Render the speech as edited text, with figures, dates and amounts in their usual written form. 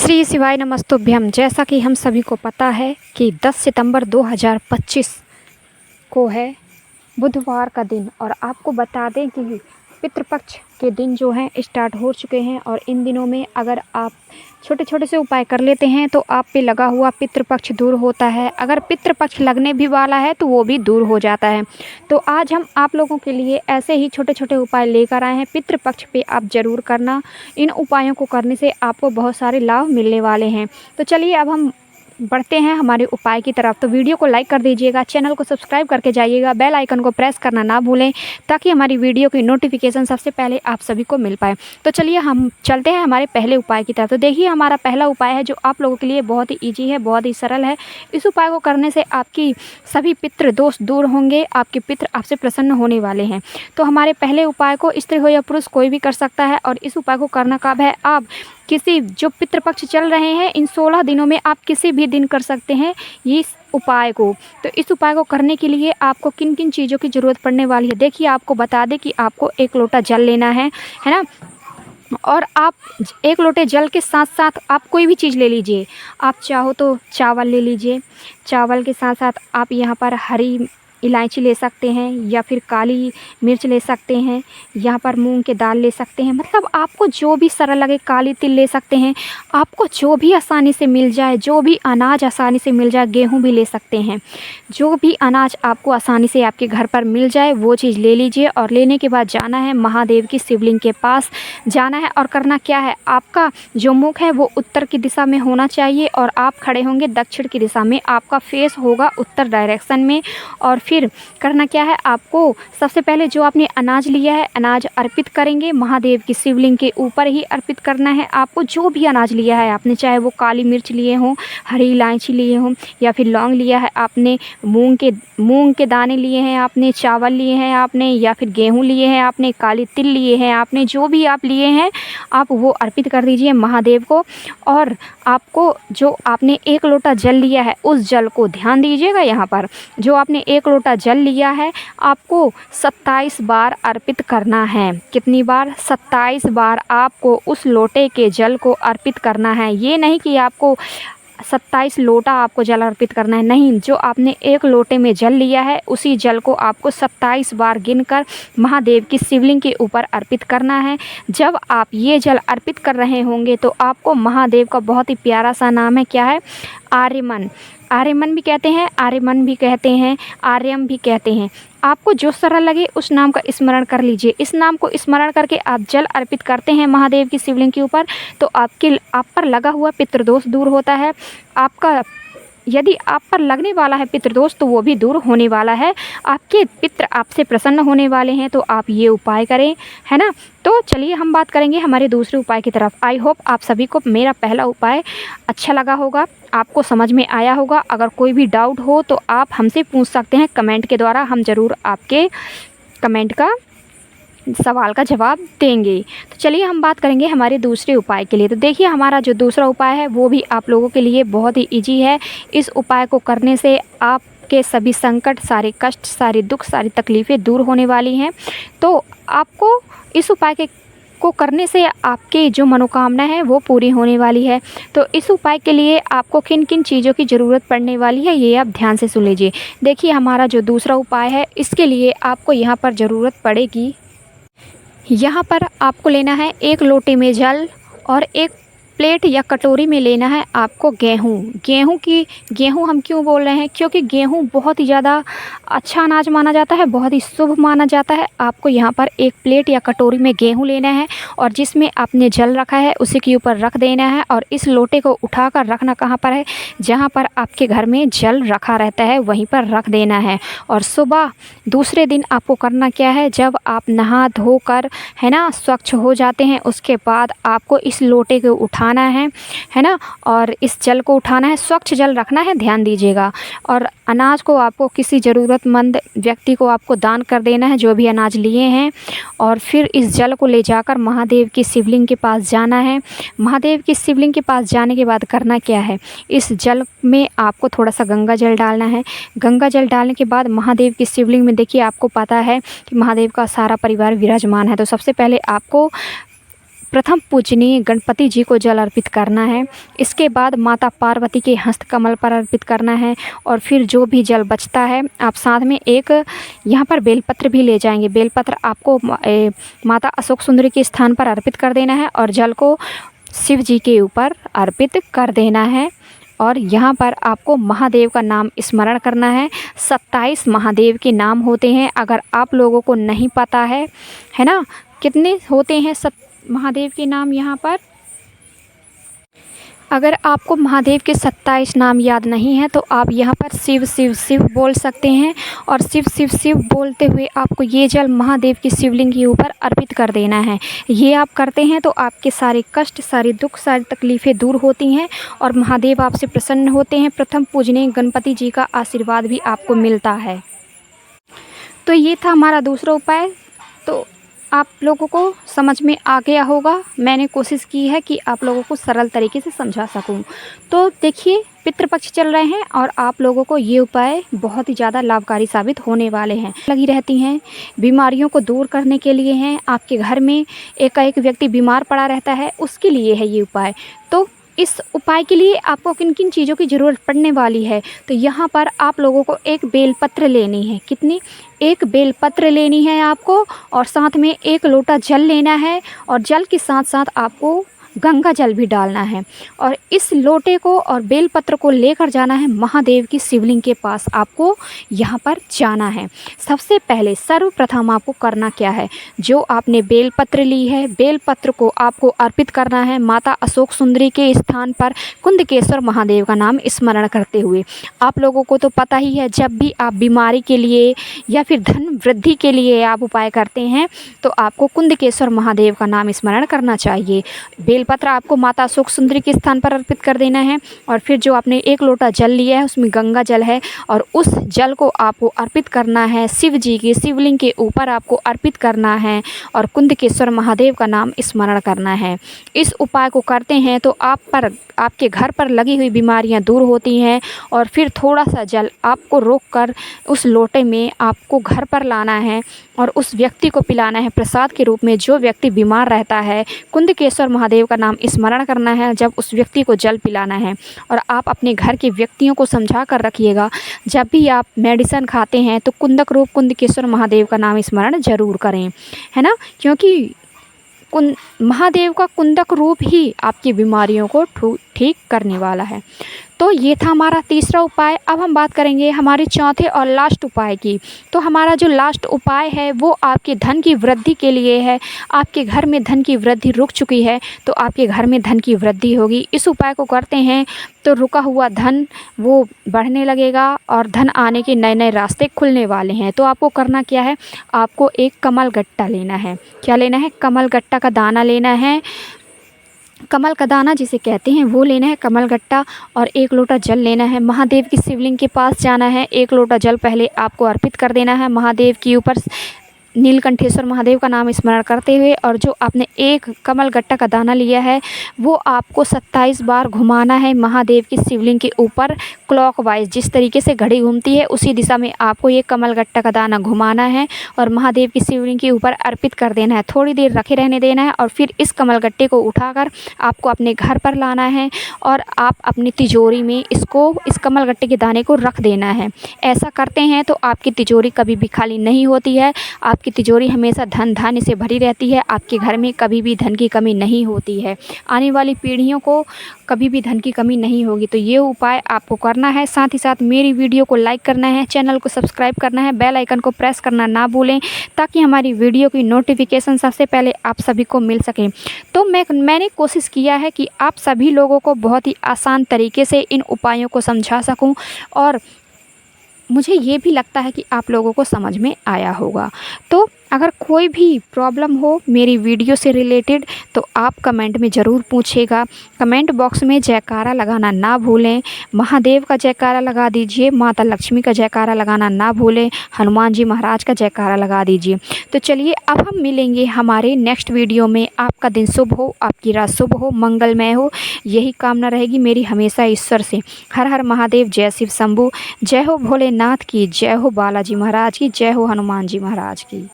श्री शिवाय नमस्तुभ्यम। जैसा कि हम सभी को पता है कि 10 सितंबर 2025 को है बुधवार का दिन, और आपको बता दें कि पितृपक्ष के दिन जो हैं स्टार्ट हो चुके हैं। और इन दिनों में अगर आप छोटे छोटे से उपाय कर लेते हैं तो आप पे लगा हुआ पितृपक्ष दूर होता है। अगर पितृपक्ष लगने भी वाला है तो वो भी दूर हो जाता है। तो आज हम आप लोगों के लिए ऐसे ही छोटे छोटे उपाय लेकर आए हैं। पितृपक्ष पे आप ज़रूर करना। इन उपायों को करने से आपको बहुत सारे लाभ मिलने वाले हैं। तो चलिए अब हम बढ़ते हैं हमारे उपाय की तरफ। तो वीडियो को लाइक कर दीजिएगा, चैनल को सब्सक्राइब करके जाइएगा, बेल आइकन को प्रेस करना ना भूलें ताकि हमारी वीडियो की नोटिफिकेशन सबसे पहले आप सभी को मिल पाए। तो चलिए हम चलते हैं हमारे पहले उपाय की तरफ। तो देखिए हमारा पहला उपाय है जो आप लोगों के लिए बहुत ही ईजी है, बहुत ही सरल है। इस उपाय को करने से आपकी सभी पितृ दोष दूर होंगे, आपके पितृ आपसे प्रसन्न होने वाले हैं। तो हमारे पहले उपाय को स्त्री हो या पुरुष कोई भी कर सकता है। और इस उपाय को करना कब है, आप किसी जो पितृपक्ष चल रहे हैं इन 16 दिनों में आप किसी भी दिन कर सकते हैं इस उपाय को। तो इस उपाय को करने के लिए आपको किन किन चीज़ों की ज़रूरत पड़ने वाली है, देखिए आपको बता दें कि आपको 1 लोटा जल लेना है ना। और आप 1 लोटे जल के साथ साथ आप कोई भी चीज़ ले लीजिए। आप चाहो तो चावल ले लीजिए, चावल के साथ साथ आप यहाँ पर हरी इलायची ले सकते हैं या फिर काली मिर्च ले सकते हैं, यहाँ पर मूंग के दाल ले सकते हैं। मतलब आपको जो भी सरल लगे, काली तिल ले सकते हैं। आपको जो भी आसानी से मिल जाए, जो भी अनाज आसानी से मिल जाए, गेहूं भी ले सकते हैं। जो भी अनाज आपको आसानी से आपके घर पर मिल जाए वो चीज़ ले लीजिए। और लेने के बाद जाना है महादेव की शिवलिंग के पास जाना है। और करना क्या है, आपका जो मुख है वो उत्तर की दिशा में होना चाहिए और आप खड़े होंगे दक्षिण की दिशा में। आपका फेस होगा उत्तर डायरेक्शन में। और फिर करना क्या है, आपको सबसे पहले जो आपने अनाज लिया है अनाज अर्पित करेंगे महादेव की शिवलिंग के ऊपर ही अर्पित करना है। आपको जो भी अनाज लिया है आपने, चाहे वो काली मिर्च लिए हों, हरी इलायची लिए हों या फिर लौंग लिया है आपने, मूंग के दाने लिए हैं आपने, चावल लिए हैं आपने या फिर गेहूं लिए हैं आपने, काली तिल लिए हैं आपने, जो भी आप लिए हैं आप वो अर्पित कर दीजिए महादेव को। और आपको जो आपने 1 लोटा जल लिया है उस जल को ध्यान दीजिएगा, यहाँ पर जो आपने 1 लोटा जल लिया है आपको 27 बार अर्पित करना है। कितनी बार? 27 बार आपको उस लोटे के जल को अर्पित करना है। ये नहीं कि आपको 27 लोटा आपको जल अर्पित करना है, नहीं। जो आपने 1 लोटे में जल लिया है उसी जल को आपको 27 बार गिनकर महादेव की शिवलिंग के ऊपर अर्पित करना है। जब आप ये जल अर्पित कर रहे होंगे तो आपको महादेव का बहुत ही प्यारा सा नाम है, क्या है? आर्यमन। आर्यमन भी कहते हैं, आर्यमन भी कहते हैं, आर्यम भी कहते हैं। आपको जो सरल लगे उस नाम का स्मरण कर लीजिए। इस नाम को स्मरण करके आप जल अर्पित करते हैं महादेव की शिवलिंग के ऊपर तो आप पर लगा हुआ पितृदोष दूर होता है। आपका यदि आप पर लगने वाला है पितृदोष तो वो भी दूर होने वाला है। आपके पितृ आपसे प्रसन्न होने वाले हैं। तो आप ये उपाय करें, है ना। तो चलिए हम बात करेंगे हमारे दूसरे उपाय की तरफ। आई होप आप सभी को मेरा पहला उपाय अच्छा लगा होगा, आपको समझ में आया होगा। अगर कोई भी डाउट हो तो आप हमसे पूछ सकते हैं कमेंट के द्वारा, हम ज़रूर आपके कमेंट का सवाल का जवाब देंगे। तो चलिए हम बात करेंगे हमारे दूसरे उपाय के लिए। तो देखिए हमारा जो दूसरा उपाय है वो भी आप लोगों के लिए बहुत ही ईजी है। इस उपाय को करने से आपके सभी संकट, सारे कष्ट, सारे दुख, सारी तकलीफ़ें दूर होने वाली हैं। तो आपको इस उपाय को करने से आपके जो मनोकामना है वो पूरी होने वाली है। तो इस उपाय के लिए आपको किन किन चीज़ों की ज़रूरत पड़ने वाली है ये आप ध्यान से सुन लीजिए। देखिए हमारा जो दूसरा उपाय है इसके लिए आपको यहाँ पर ज़रूरत पड़ेगी, यहाँ पर आपको लेना है 1 लोटे में जल और 1 प्लेट या कटोरी में लेना है आपको गेहूं हम क्यों बोल रहे हैं, क्योंकि गेहूं बहुत ही ज़्यादा अच्छा अनाज माना जाता है, बहुत ही शुभ माना जाता है। आपको यहाँ पर 1 प्लेट या कटोरी में गेहूं लेना है और जिसमें आपने जल रखा है उसी के ऊपर रख देना है। और इस लोटे को उठाकर रखना कहाँ पर है, जहाँ पर आपके घर में जल रखा रहता है वहीं पर रख देना है। और सुबह दूसरे दिन आपको करना क्या है, जब आप नहा धोकर, है ना, स्वच्छ हो जाते हैं उसके बाद आपको इस लोटे को उठाना है ना। और इस जल को उठाना है, स्वच्छ जल रखना है, ध्यान दीजिएगा। और अनाज को आपको किसी ज़रूरतमंद व्यक्ति को आपको दान कर देना है जो भी अनाज लिए हैं। और फिर इस जल को ले जाकर महादेव की शिवलिंग के पास जाना है। महादेव की शिवलिंग के पास जाने के बाद करना क्या है, इस जल में आपको थोड़ा सा गंगा जल डालना है। गंगा जल डालने के बाद महादेव की शिवलिंग में देखिए आपको पता है कि महादेव का सारा परिवार विराजमान है। तो सबसे पहले आपको प्रथम पूजनीय गणपति जी को जल अर्पित करना है। इसके बाद माता पार्वती के हस्त कमल पर अर्पित करना है और फिर जो भी जल बचता है आप साथ में एक यहाँ पर बेलपत्र भी ले जाएंगे। बेलपत्र आपको माता अशोक सुंदरी के स्थान पर अर्पित कर देना है और जल को शिव जी के ऊपर अर्पित कर देना है। और यहाँ पर आपको महादेव का नाम स्मरण करना है। 27 महादेव के नाम होते हैं। अगर आप लोगों को नहीं पता है ना, कितने होते हैं महादेव के नाम यहाँ पर, अगर आपको महादेव के 27 नाम याद नहीं है तो आप यहाँ पर शिव शिव शिव बोल सकते हैं और शिव शिव शिव बोलते हुए आपको ये जल महादेव की शिवलिंग के ऊपर अर्पित कर देना है। ये आप करते हैं तो आपके सारे कष्ट, सारे दुख, सारी तकलीफ़ें दूर होती हैं और महादेव आपसे प्रसन्न होते हैं। प्रथम पूजनीय गणपति जी का आशीर्वाद भी आपको मिलता है। तो ये था हमारा दूसरा उपाय। तो आप लोगों को समझ में आ गया होगा। मैंने कोशिश की है कि आप लोगों को सरल तरीके से समझा सकूं। तो देखिए, पितृपक्ष चल रहे हैं और आप लोगों को ये उपाय बहुत ही ज़्यादा लाभकारी साबित होने वाले हैं। लगी रहती हैं, बीमारियों को दूर करने के लिए हैं। आपके घर में एकाएक व्यक्ति बीमार पड़ा रहता है, उसके लिए है ये उपाय। तो इस उपाय के लिए आपको किन किन चीज़ों की ज़रूरत पड़ने वाली है, तो यहाँ पर आप लोगों को एक बेलपत्र लेनी है। कितनी? एक बेलपत्र लेनी है आपको और साथ में 1 लोटा जल लेना है और जल के साथ साथ आपको गंगा जल भी डालना है और इस लोटे को और बेलपत्र को लेकर जाना है महादेव की शिवलिंग के पास। आपको यहाँ पर जाना है। सबसे पहले सर्वप्रथम आपको करना क्या है, जो आपने बेलपत्र ली है, बेलपत्र को आपको अर्पित करना है माता अशोक सुंदरी के स्थान पर कुंदकेश्वर महादेव का नाम स्मरण करते हुए। आप लोगों को तो पता ही है, जब भी आप बीमारी के लिए या फिर धन वृद्धि के लिए आप उपाय करते हैं तो आपको कुंदकेश्वर महादेव का नाम स्मरण करना चाहिए। बेलपत्र आपको माता अशोक सुंदरी के स्थान पर अर्पित कर देना है और फिर जो आपने 1 लोटा जल लिया है उसमें गंगा जल है और उस जल को आपको अर्पित करना है शिव जी की शिवलिंग के ऊपर आपको अर्पित करना है और कुंदकेश्वर महादेव का नाम स्मरण करना है। इस उपाय को करते हैं तो आपके घर पर लगी हुई बीमारियां दूर होती हैं और फिर थोड़ा सा जल आपको रोककर उस लोटे में आपको घर पर लाना है और उस व्यक्ति को पिलाना है प्रसाद के रूप में। जो व्यक्ति बीमार रहता है, कुंदकेश्वर महादेव का नाम स्मरण करना है जब उस व्यक्ति को जल पिलाना है। और आप अपने घर के व्यक्तियों को समझा कर रखिएगा, जब भी आप मेडिसिन खाते हैं तो कुंदक रूप कुंदकेश्वर महादेव का नाम स्मरण जरूर करें, है ना, क्योंकि महादेव का कुंदक रूप ही आपकी बीमारियों को ठीक करने वाला है। तो ये था हमारा तीसरा उपाय। अब हम बात करेंगे हमारे चौथे और लास्ट उपाय की। तो हमारा जो लास्ट उपाय है वो आपके धन की वृद्धि के लिए है। आपके घर में धन की वृद्धि रुक चुकी है तो आपके घर में धन की वृद्धि होगी। इस उपाय को करते हैं तो रुका हुआ धन वो बढ़ने लगेगा और धन आने के नए नए रास्ते खुलने वाले हैं। तो आपको करना क्या है, आपको एक कमल गट्टा लेना है। क्या लेना है? कमल गट्टा का दाना लेना है। कमल का दाना जिसे कहते हैं वो लेना है, कमल गट्टा, और 1 लोटा जल लेना है। महादेव की शिवलिंग के पास जाना है। 1 लोटा जल पहले आपको अर्पित कर देना है महादेव के ऊपर नीलकंठेश्वर महादेव का नाम स्मरण करते हुए, और जो आपने 1 कमल गट्टा का दाना लिया है वो आपको 27 बार घुमाना है महादेव की शिवलिंग के ऊपर क्लॉकवाइज। जिस तरीके से घड़ी घूमती है उसी दिशा में आपको ये कमल गट्टा का दाना घुमाना है और महादेव की शिवलिंग के ऊपर अर्पित कर देना है। थोड़ी देर रखे रहने देना है और फिर इस कमल गट्टे को उठाकर आपको अपने घर पर लाना है और आप अपनी तिजोरी में इस कमल गट्टे के दाने को रख देना है। ऐसा करते हैं तो आपकी तिजोरी कभी भी खाली नहीं होती है। आपकी तिजोरी हमेशा धन धान्य से भरी रहती है। आपके घर में कभी भी धन की कमी नहीं होती है। आने वाली पीढ़ियों को कभी भी धन की कमी नहीं होगी। तो ये उपाय आपको करना है। साथ ही साथ मेरी वीडियो को लाइक करना है, चैनल को सब्सक्राइब करना है, बेल आइकन को प्रेस करना ना भूलें ताकि हमारी वीडियो की नोटिफिकेशन सबसे पहले आप सभी को मिल सके। तो मैंने कोशिश किया है कि आप सभी लोगों को बहुत ही आसान तरीके से इन उपायों को समझा सकूं और मुझे ये भी लगता है कि आप लोगों को समझ में आया होगा। तो अगर कोई भी प्रॉब्लम हो मेरी वीडियो से रिलेटेड तो आप कमेंट में ज़रूर पूछिएगा। कमेंट बॉक्स में जयकारा लगाना ना भूलें। महादेव का जयकारा लगा दीजिए, माता लक्ष्मी का जयकारा लगाना ना भूलें, हनुमान जी महाराज का जयकारा लगा दीजिए। तो चलिए अब हम मिलेंगे हमारे नेक्स्ट वीडियो में। आपका दिन शुभ हो, आपकी रात शुभ हो, मंगलमय हो, यही कामना रहेगी मेरी हमेशा ईश्वर से। हर हर महादेव, जय शिव शंभू, जय हो भोलेनाथ की, जय हो बालाजी महाराज की, जय हो हनुमान जी महाराज की।